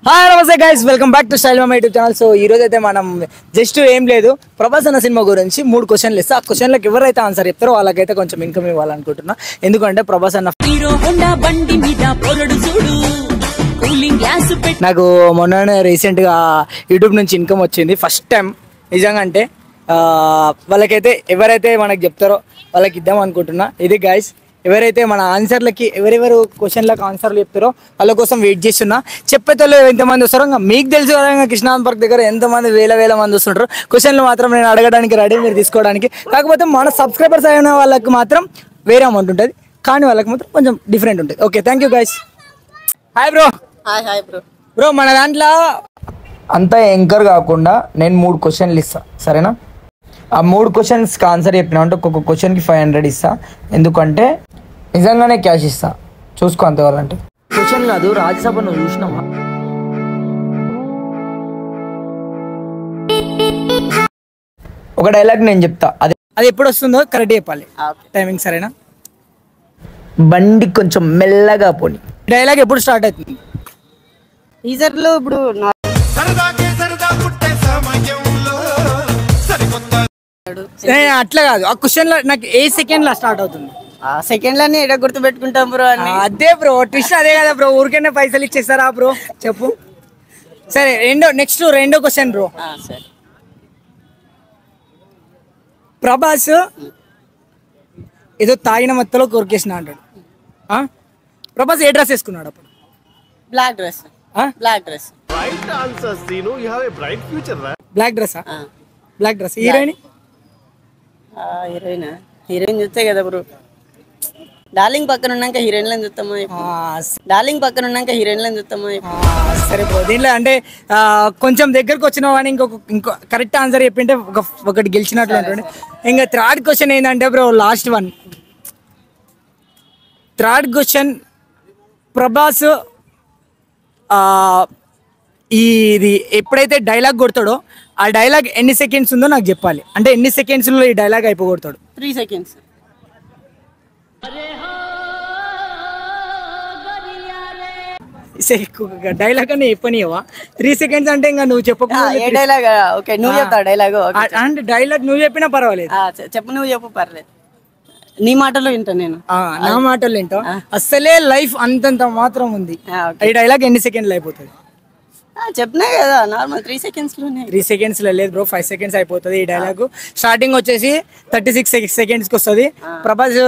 Hi నమస్తే guys, welcome back to style మామ YouTube channel. So ఈ రోజు అయితే మనం జస్ట్ ఏం లేదు, ప్రభాస్ అన్న సినిమా గురించి 3 క్వశ్చన్లు ఇస్తా. ఆ క్వశ్చన్లకు ఎవరైతే ఆన్సర్ చెప్తారో వాళ్ళకైతే కొంచెం ఇన్కమ్ ఇవ్వాలనుకుంటున్నా. ఎందుకంటే ప్రభాస్ అన్న నాకు మొన్న రీసెంట్ గా యూట్యూబ్ నుంచి ఇన్కమ్ వచ్చింది ఫస్ట్ టైం. నిజంగా అంటే వాళ్ళకైతే ఎవరైతే మనకు చెప్తారో వాళ్ళకి ఇద్దాం అనుకుంటున్నా. ఇది గైస్, ఎవరైతే మన ఆన్సర్లకి ఎవరెవరు క్వశ్చన్లకు ఆన్సర్లు చెప్తారో వాళ్ళ కోసం వెయిట్ చేస్తున్నా. చెప్పేతోళ్ళు ఎంతమంది వస్తారో మీకు తెలుసు కదా, కృష్ణాన్ పార్క్ దగ్గర ఎంతమంది వేల మంది వస్తుంటారు. క్వశ్చన్లు మాత్రం నేను అడగడానికి రెడీ, మీరు తీసుకోవడానికి. కాకపోతే మన సబ్స్క్రైబర్స్ అయిన వాళ్ళకి మాత్రం వేరే అమౌంట్ ఉంటుంది, కానీ వాళ్ళకి మాత్రం కొంచెం డిఫరెంట్ ఉంటుంది. Okay, thank you guys. Hi bro. Hi bro. Bro మన దాంట్లో అంతా ఎంకర్ కాకుండా నేను 3 క్వశ్చన్లు ఇస్తా, సరేనా? ఆ 3 క్వశ్చన్స్కి ఆన్సర్ చెప్పినా అంటే ఒక్కొక్క క్వశ్చన్కి 500 ఇస్తా. ఎందుకంటే నిజంగానే క్యాష్ ఇస్తా, చూసుకో. అంతేవాళ్ళంటే క్వశ్చన్ కాదు, రాజ్యసభ నువ్వు చూసినావా? ఒక డైలాగ్ నేను చెప్తా, అది ఎప్పుడు వస్తుందో కరెక్ట్ చెప్పాలి, టైమింగ్, సరేనా? బండి కొంచెం మెల్లగా పోని. డైలాగ్ ఎప్పుడు స్టార్ట్ అవుతుంది? టీజర్లో ఇప్పుడు అట్లా కాదు, ఆ క్వశ్చన్ లో నాకు ఏ సెకండ్ లో స్టార్ట్ అవుతుంది? సెకండ్ లోనే ఎడ గుర్తు పెట్టుకుంటాం బ్రో అని. అదే బ్రో, ట్విస్ట్ అదే కదా బ్రో. ఊరికైనా పైసలు ఇచ్చేస్తారా బ్రో? చెప్పు. సరే, రెండో క్వశ్చన్ బ్రో. ప్రభాస్ ఏదో తాగిన మత్తలో కొరికేసిన అంటాడు. ప్రభాస్ ఏ డ్రెస్ వేసుకున్నాడు అప్పుడు? Black dress. Black dress. Black dress. Heroine చూస్తే కదా బ్రో. డార్లింగ్ పక్కన ఉన్నాక హీరోయిన్లను చూస్తాము. సరే బ్రో, దీంట్లో అంటే కొంచెం దగ్గరకు వచ్చిన వాడిని ఇంకో కరెక్ట్ ఆన్సర్ చెప్పింటే ఒకటి గెలిచినట్లు ఉంటుంది. ఇంకా థర్డ్ క్వశ్చన్ ఏంటంటే bro, last one. Third question, Prabhas ఇది ఎప్పుడైతే డైలాగ్ కొడతాడో ఆ డైలాగ్ ఎన్ని సెకండ్స్ ఉందో నాకు చెప్పాలి. అంటే ఎన్ని సెకండ్స్ లో ఈ డైలాగ్ అయిపోగొడతాడు? 3 seconds. డైలాగ్ అని చెప్పనివా? 3 seconds అంటే ఇంకా నువ్వు చెప్పకుండా డైలాగ్. ఓకే, నువ్వు చెప్తా డైలాగ్. అంటే డైలాగ్ నువ్వు చెప్పినా పర్వాలేదు. చెప్పు, నువ్వు చెప్పు, పర్లేదు. నీ మాటలో వింటా నేను. నా మాటలు వింటా. అసలే లైఫ్ అంతంత మాత్రం ఉంది. ఈ డైలాగ్ ఎన్ని సెకండ్లు అయిపోతుంది? చెప్పినా కదా, నార్మల్ 3 seconds లోనే. 3 seconds లో లేదు బ్రో, 5 seconds అయిపోతుంది ఈ డైలాగ్. స్టార్టింగ్ వచ్చేసి 36 seconds కి వస్తుంది. ప్రభాస్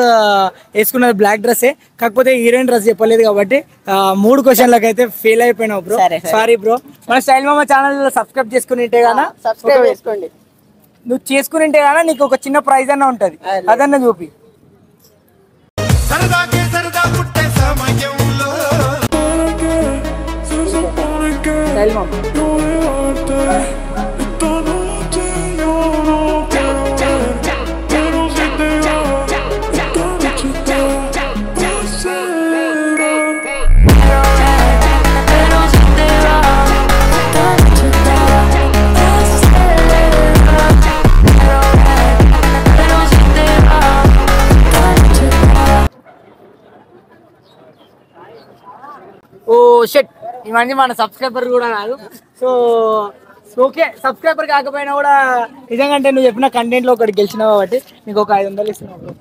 వేసుకున్నది బ్లాక్ డ్రెస్సే, కాకపోతే హీరోయిన్ డ్రెస్ చెప్పలేదు కాబట్టి 3 క్వశ్చన్లకు అయితే ఫెయిల్ అయిపోయినావు బ్రో. Sorry bro. మన స్టైల్ మామ ఛానల్ సబ్స్క్రైబ్ చేసుకునింటే గానా, సబ్స్క్రైబ్ చేసుకోండి. నువ్వు చేసుకునింటే గానా నీకు ఒక చిన్న ప్రైజ్ అన్న ఉంటది, అదన్నా చూపి. ఓ షట్, ఈ మంది మన సబ్స్క్రైబర్ కూడా కాదు. సో ఓకే, సబ్స్క్రైబర్ కాకపోయినా కూడా నిజంగా అంటే నువ్వు చెప్పిన కంటెంట్లో ఒకటి గెలిచినావు కాబట్టి నీకు ఒక 500 ఇస్తున్నావు.